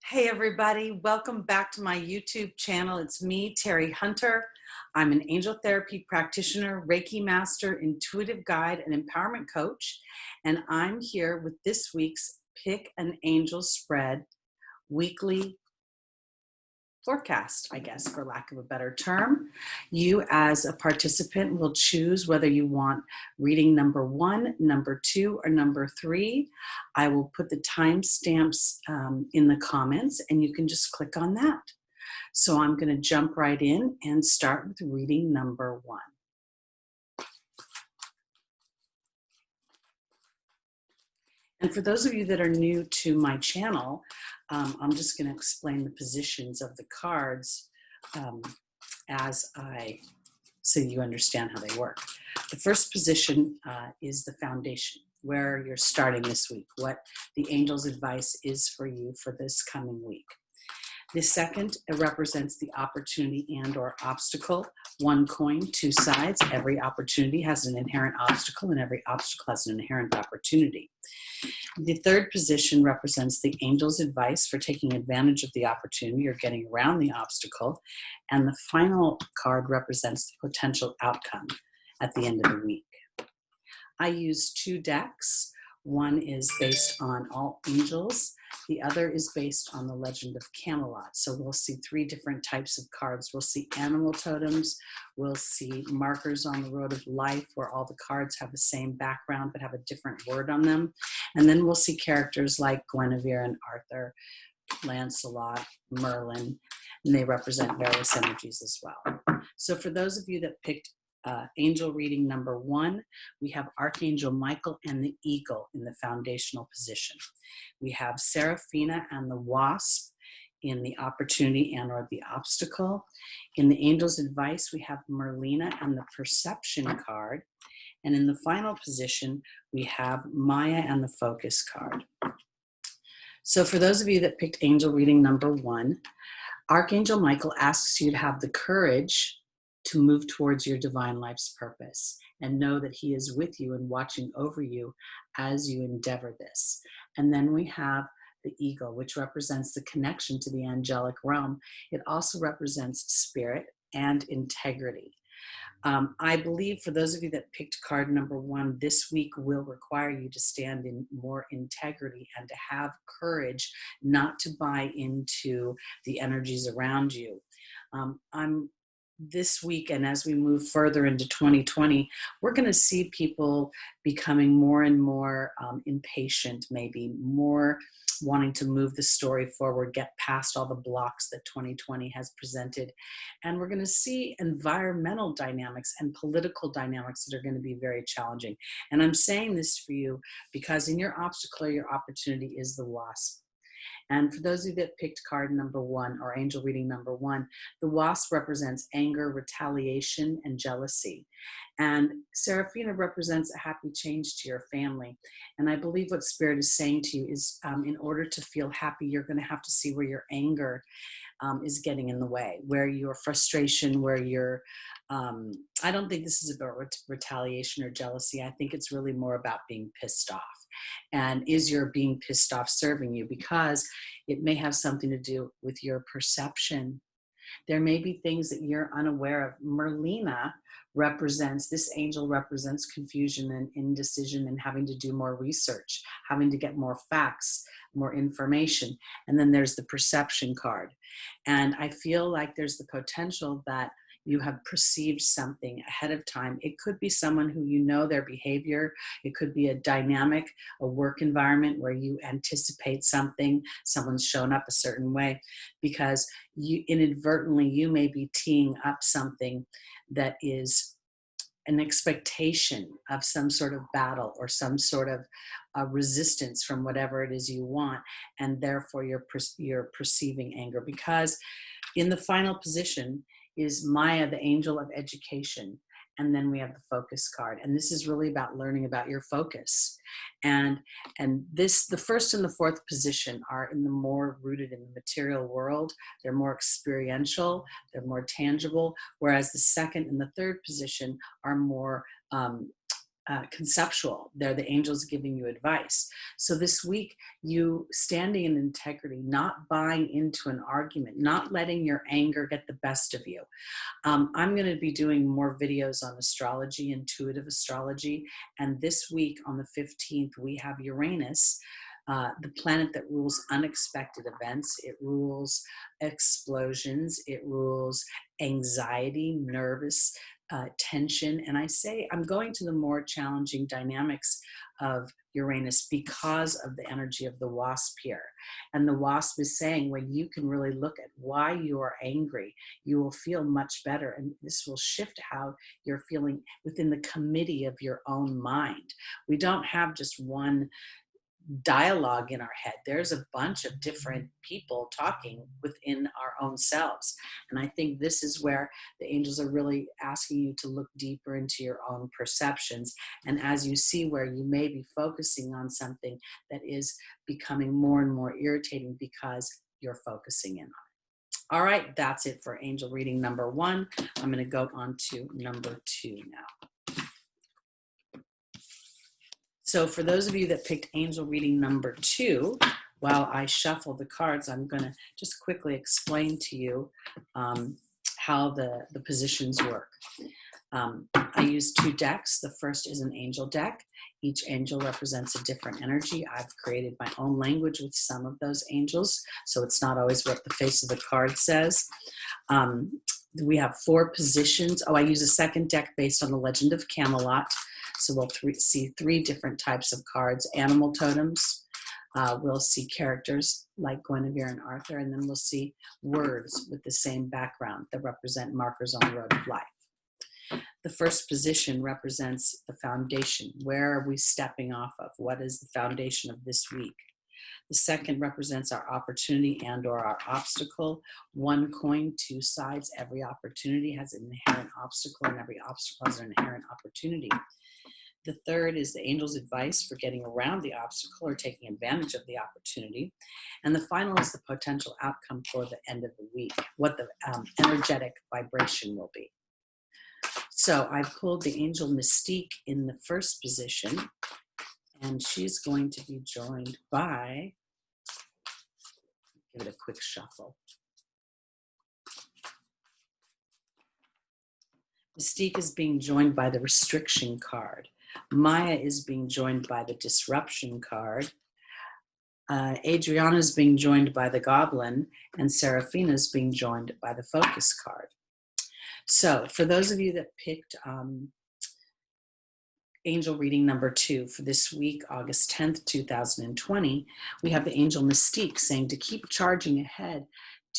Hey everybody, welcome back to my YouTube channel. It's me, Teri Hunter. I'm an angel therapy practitioner, Reiki master, intuitive guide, and empowerment coach. And I'm here with this week's Pick an Angel Spread weekly forecast, I guess, for lack of a better term. You as a participant will choose whether you want reading number 1, number 2, or number 3. I will put the timestamps in the comments and you can just click on that. So I'm going to jump right in and start with reading number 1. And for those of you that are new to my channel, I'm just going to explain the positions of the cards so you understand how they work. The first position is the foundation, where you're starting this week, what the angel's advice is for you for this coming week. The second represents the opportunity and or obstacle. One coin, two sides. Every opportunity has an inherent obstacle and every obstacle has an inherent opportunity. The third position represents the angel's advice for taking advantage of the opportunity or getting around the obstacle. And the final card represents the potential outcome at the end of the week. I use 2 decks. One is based on all angels. The other is based on the Legend of Camelot. So we'll see 3 different types of cards. We'll see animal totems. We'll see markers on the road of life where all the cards have the same background but have a different word on them. And then we'll see characters like Guinevere and Arthur, Lancelot, Merlin, and they represent various energies as well. So for those of you that picked angel reading number 1, we have Archangel Michael and the Eagle in the foundational position. We have Seraphina and the Wasp in the opportunity and or the obstacle. In the angel's advice, we have Merlina and the perception card. And in the final position, we have Maya and the focus card. So for those of you that picked angel reading number 1, Archangel Michael asks you to have the courage to move towards your divine life's purpose and know that he is with you and watching over you as you endeavor this. And then we have the eagle, which represents the connection to the angelic realm. It also represents spirit and integrity. I believe for those of you that picked card number 1, this week will require you to stand in more integrity and to have courage not to buy into the energies around you. This week, and as we move further into 2020, we're going to see people becoming more and more impatient, maybe more wanting to move the story forward, get past all the blocks that 2020 has presented. And we're going to see environmental dynamics and political dynamics that are going to be very challenging. And I'm saying this for you because in your obstacle or your opportunity is the wasp. And for those of you that picked card number 1 or angel reading number 1, the wasp represents anger, retaliation, and jealousy. And Seraphina represents a happy change to your family. And I believe what Spirit is saying to you is in order to feel happy, you're going to have to see where your anger is getting in the way, where your frustration, where your, I don't think this is about retaliation or jealousy. I think it's really more about being pissed off. And is your being pissed off serving you? Because it may have something to do with your perception. There may be things that you're unaware of. Merlina this angel represents confusion and indecision and having to do more research, having to get more facts, more information. And then there's the perception card. And I feel like there's the potential that you have perceived something ahead of time. It could be someone who you know their behavior. It could be a dynamic, a work environment where you anticipate something, someone's shown up a certain way, because you inadvertently, you may be teeing up something that is an expectation of some sort of battle or some sort of resistance from whatever it is you want. And therefore you're perceiving anger, because in the final position is Maya, the angel of education. And then we have the focus card. And this is really about learning about your focus. And the first and the fourth position are in the more rooted in the material world. They're more experiential, they're more tangible, whereas the second and the third position are more conceptual. They're the angels giving you advice. So this week, you standing in integrity, not buying into an argument, not letting your anger get the best of you. I'm going to be doing more videos on astrology, intuitive astrology. And this week on the 15th, we have Uranus, the planet that rules unexpected events. It rules explosions. It rules anxiety, nervous tension. And I say I'm going to the more challenging dynamics of Uranus because of the energy of the wasp here. And the wasp is saying when you can really look at why you are angry, you will feel much better. And this will shift how you're feeling within the committee of your own mind. We don't have just one dialogue in our head. There's a bunch of different people talking within our own selves. And I think this is where the angels are really asking you to look deeper into your own perceptions. And as you see where you may be focusing on something that is becoming more and more irritating because you're focusing in on it. All right, that's it for angel reading number 1. I'm going to go on to number 2 now. So for those of you that picked angel reading number 2, while I shuffle the cards, I'm going to just quickly explain to you how the positions work. I use 2 decks. The first is an angel deck. Each angel represents a different energy. I've created my own language with some of those angels, so it's not always what the face of the card says. We have 4 positions. I use a second deck based on the Legend of Camelot. So we'll see 3 different types of cards: animal totems, we'll see characters like Guinevere and Arthur, and then we'll see words with the same background that represent markers on the road of life. The first position represents the foundation. Where are we stepping off of? What is the foundation of this week? The second represents our opportunity and or our obstacle. 1 coin, 2 sides. Every opportunity has an inherent obstacle, and every obstacle has an inherent opportunity. The third is the angel's advice for getting around the obstacle or taking advantage of the opportunity. And the final is the potential outcome for the end of the week, what the energetic vibration will be. So I pulled the angel Mystique in the first position, and she's going to be joined by, give it a quick shuffle. Mystique is being joined by the restriction card. Maya is being joined by the disruption card. Adriana is being joined by the goblin, and Seraphina is being joined by the focus card. So for those of you that picked angel reading number 2 for this week, August 10th, 2020, we have the angel Mystique saying to keep charging ahead,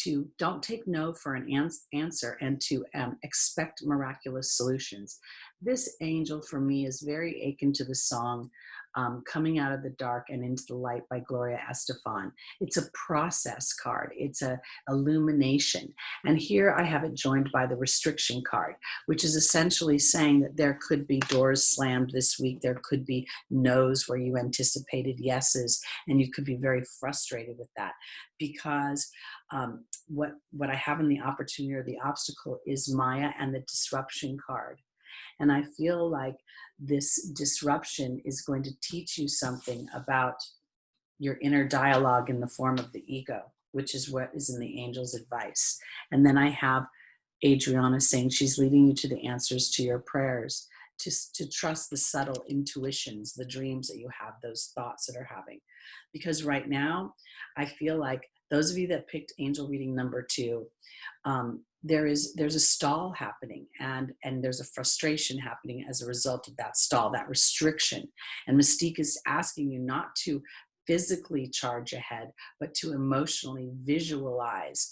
to don't take no for an answer, and to expect miraculous solutions. This angel for me is very akin to the song Coming Out of the Dark and Into the Light by Gloria Estefan. It's a process card. It's a illumination. And here I have it joined by the restriction card, which is essentially saying that there could be doors slammed this week. There could be no's where you anticipated yeses, and you could be very frustrated with that because what I have in the opportunity or the obstacle is Maya and the disruption card. And I feel like this disruption is going to teach you something about your inner dialogue in the form of the ego, which is what is in the angel's advice. And then I have Adriana saying she's leading you to the answers to your prayers, to trust the subtle intuitions, the dreams that you have, those thoughts that are having. Because right now, I feel like those of you that picked angel reading number 2, there's a stall happening, and there's a frustration happening as a result of that stall, that restriction. And Mystique is asking you not to physically charge ahead, but to emotionally visualize,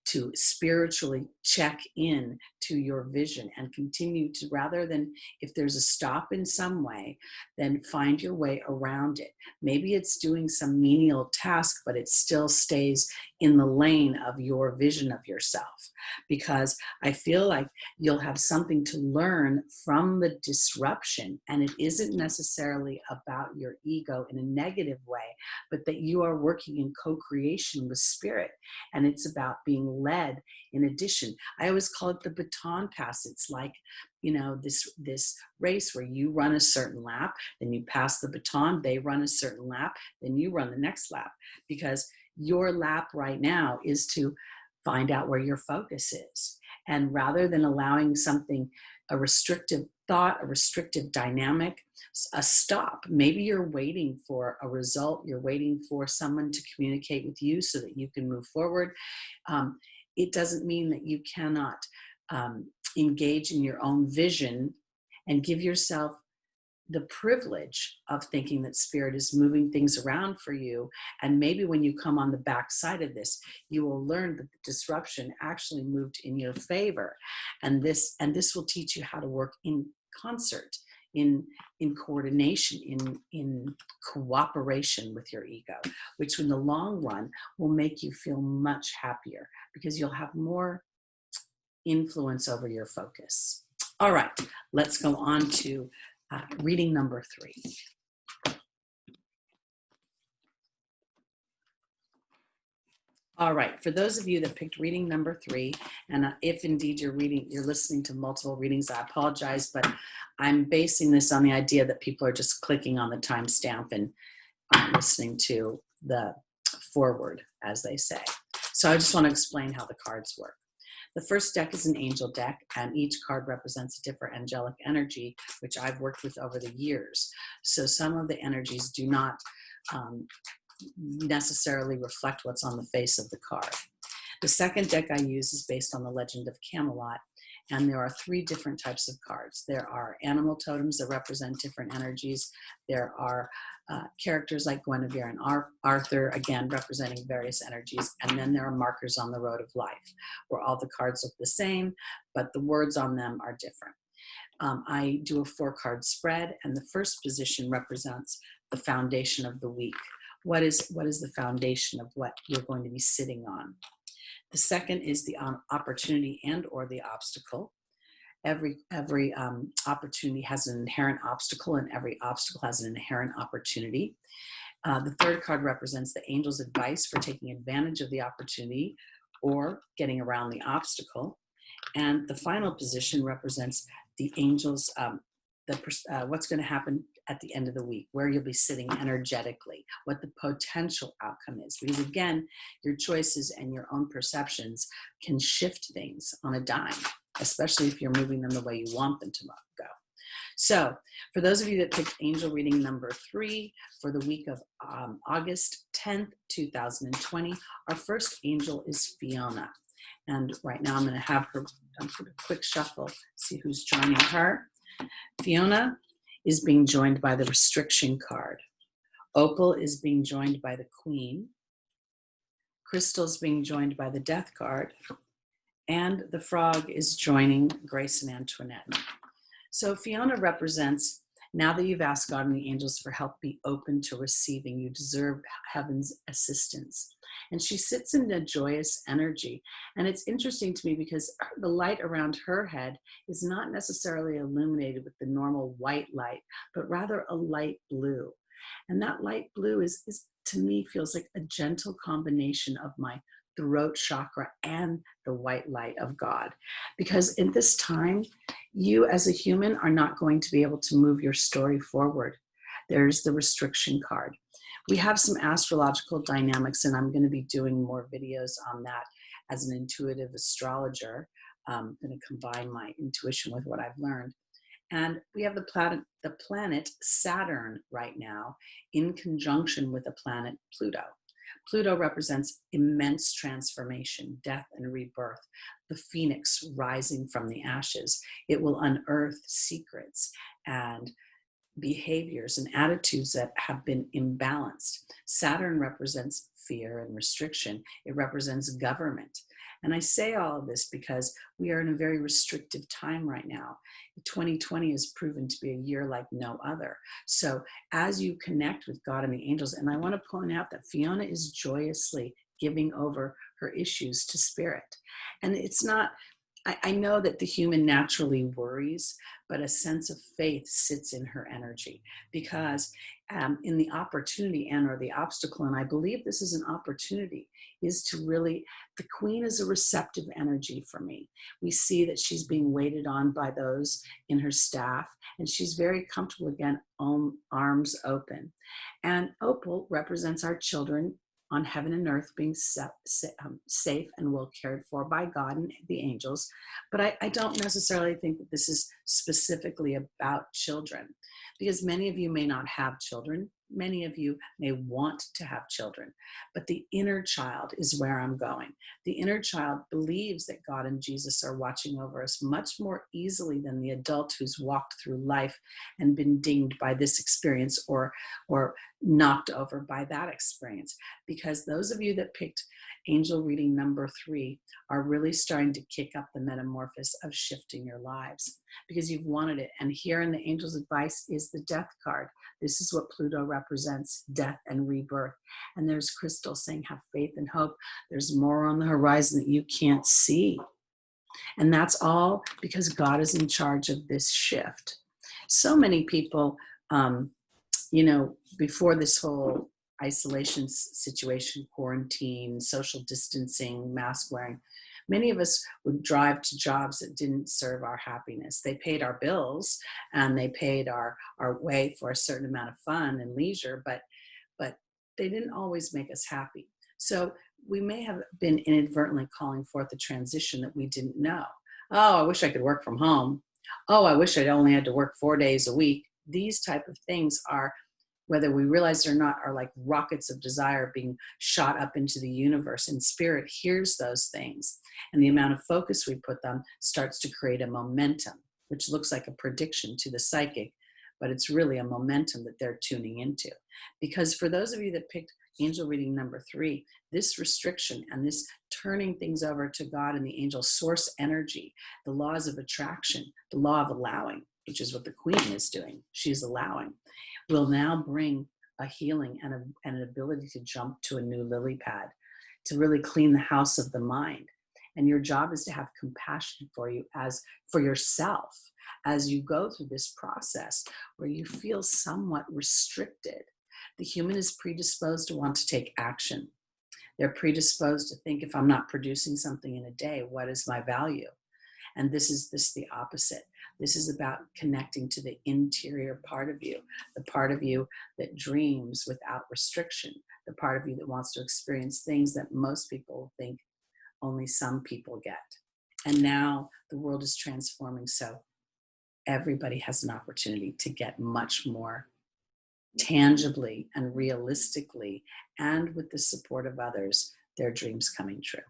to spiritually check in to your vision and continue to, rather than if there's a stop in some way, then find your way around it. Maybe it's doing some menial task, but it still stays in the lane of your vision of yourself, because I feel like you'll have something to learn from the disruption, and it isn't necessarily about your ego in a negative way, but that you are working in co-creation with spirit, and it's about being led. In addition, I always call it the baton pass. It's like, this race where you run a certain lap, then you pass the baton, they run a certain lap, then you run the next lap, because your lap right now is to find out where your focus is. And rather than allowing something, a restrictive thought, a restrictive dynamic, a stop. Maybe you're waiting for a result. You're waiting for someone to communicate with you so that you can move forward. It doesn't mean that you cannot engage in your own vision and give yourself the privilege of thinking that spirit is moving things around for you. And maybe when you come on the backside of this, you will learn that the disruption actually moved in your favor. And this will teach you how to work in concert, in coordination, in cooperation with your ego, which in the long run will make you feel much happier because you'll have more influence over your focus. All right, let's go on to reading number 3. All right, for those of you that picked reading number 3, and if indeed you're listening to multiple readings, I apologize, but I'm basing this on the idea that people are just clicking on the timestamp and listening to the forward, as they say. So I just want to explain how the cards work. The first deck is an angel deck, and each card represents a different angelic energy, which I've worked with over the years. So some of the energies do not necessarily reflect what's on the face of the card. The second deck I use is based on the Legend of Camelot, and there are 3 different types of cards. There are animal totems that represent different energies. There are characters like Guinevere and Arthur, again, representing various energies. And then there are markers on the road of life, where all the cards look the same, but the words on them are different. I do a 4-card spread, and the first position represents the foundation of the week. What is the foundation of what you're going to be sitting on? The second is the opportunity and or the obstacle. Every opportunity has an inherent obstacle, and every obstacle has an inherent opportunity. The third card represents the angel's advice for taking advantage of the opportunity or getting around the obstacle. And the final position represents the angel's, what's going to happen at the end of the week, where you'll be sitting energetically, what the potential outcome is. Because again, your choices and your own perceptions can shift things on a dime, especially if you're moving them the way you want them to go. So for those of you that picked angel reading number 3 for the week of August 10th, 2020, our first angel is Fiona. And right now I'm going to have her put a quick shuffle, see who's joining her. Fiona is being joined by the restriction card. Opal is being joined by the Queen. Crystal's being joined by the Death card. And the Frog is joining Grace and Antoinette. So Fiona represents, now that you've asked God and the angels for help, be open to receiving. You deserve heaven's assistance. And she sits in a joyous energy. And it's interesting to me because the light around her head is not necessarily illuminated with the normal white light, but rather a light blue. And that light blue is to me, feels like a gentle combination of my throat chakra and the white light of God. Because in this time, you as a human are not going to be able to move your story forward. There's the restriction card. We have some astrological dynamics, and I'm going to be doing more videos on that as an intuitive astrologer. I'm going to combine my intuition with what I've learned. And we have the planet Saturn right now in conjunction with the planet Pluto. Pluto represents immense transformation, death and rebirth, the phoenix rising from the ashes. It will unearth secrets and behaviors and attitudes that have been imbalanced. Saturn represents fear and restriction. It represents government. And I say all of this because we are in a very restrictive time right now. 2020 has proven to be a year like no other. So as you connect with God and the angels, and I want to point out that Fiona is joyously giving over her issues to spirit. And it's not, I know that the human naturally worries, but a sense of faith sits in her energy because in the opportunity and or the obstacle, and I believe this is an opportunity, is to really, the queen is a receptive energy for me. We see that she's being waited on by those in her staff, and she's very comfortable again, arms open. And opal represents our children on heaven and earth being safe and well cared for by God and the angels. But I don't necessarily think that this is specifically about children, because many of you may not have children. Many of you may want to have children, but the inner child is where I'm going. The inner child believes that God and Jesus are watching over us much more easily than the adult who's walked through life and been dinged by this experience or knocked over by that experience. Because those of you that picked angel reading number 3 are really starting to kick up the metamorphosis of shifting your lives because you've wanted it. And here in the angel's advice is the death card. This is what Pluto represents, death and rebirth. And there's crystal saying, have faith and hope. There's more on the horizon that you can't see. And that's all because God is in charge of this shift. So many people, before this whole isolation situation, quarantine, social distancing, mask wearing, many of us would drive to jobs that didn't serve our happiness. They paid our bills and they paid our way for a certain amount of fun and leisure, but they didn't always make us happy. So we may have been inadvertently calling forth a transition that we didn't know. Oh, I wish I could work from home. Oh, I wish I'd only had to work 4 days a week. These type of things are, whether we realize it or not, are like rockets of desire being shot up into the universe, and spirit hears those things. And the amount of focus we put them starts to create a momentum, which looks like a prediction to the psychic, but it's really a momentum that they're tuning into. Because for those of you that picked angel reading number 3, this restriction and this turning things over to God and the angel source energy, the laws of attraction, the law of allowing, which is what the queen is doing, she's allowing, will now bring a healing and an ability to jump to a new lily pad, to really clean the house of the mind. And your job is to have compassion for yourself as you go through this process where you feel somewhat restricted. The human is predisposed to want to take action. They're predisposed to think, if I'm not producing something in a day, what is my value? And this is the opposite. This is about connecting to the interior part of you, the part of you that dreams without restriction, the part of you that wants to experience things that most people think only some people get. And now the world is transforming, so everybody has an opportunity to get much more tangibly and realistically, and with the support of others, their dreams coming true.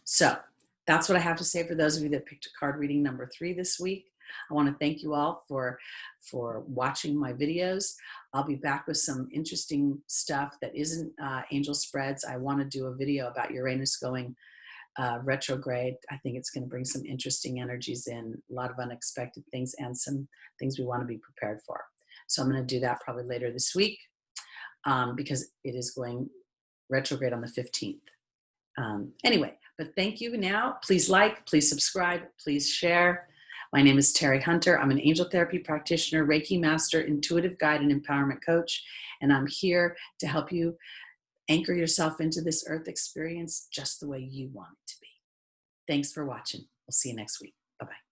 So that's what I have to say for those of you that picked card reading number 3 this week. I want to thank you all for watching my videos. I'll be back with some interesting stuff that isn't angel spreads. I want to do a video about Uranus going retrograde. I think it's going to bring some interesting energies in, a lot of unexpected things, and some things we want to be prepared for. So I'm going to do that probably later this week because it is going retrograde on the 15th. Anyway, but thank you now. Please like, please subscribe, please share. My name is Teri Hunter. I'm an angel therapy practitioner, Reiki master, intuitive guide, and empowerment coach. And I'm here to help you anchor yourself into this earth experience just the way you want it to be. Thanks for watching. We'll see you next week. Bye-bye.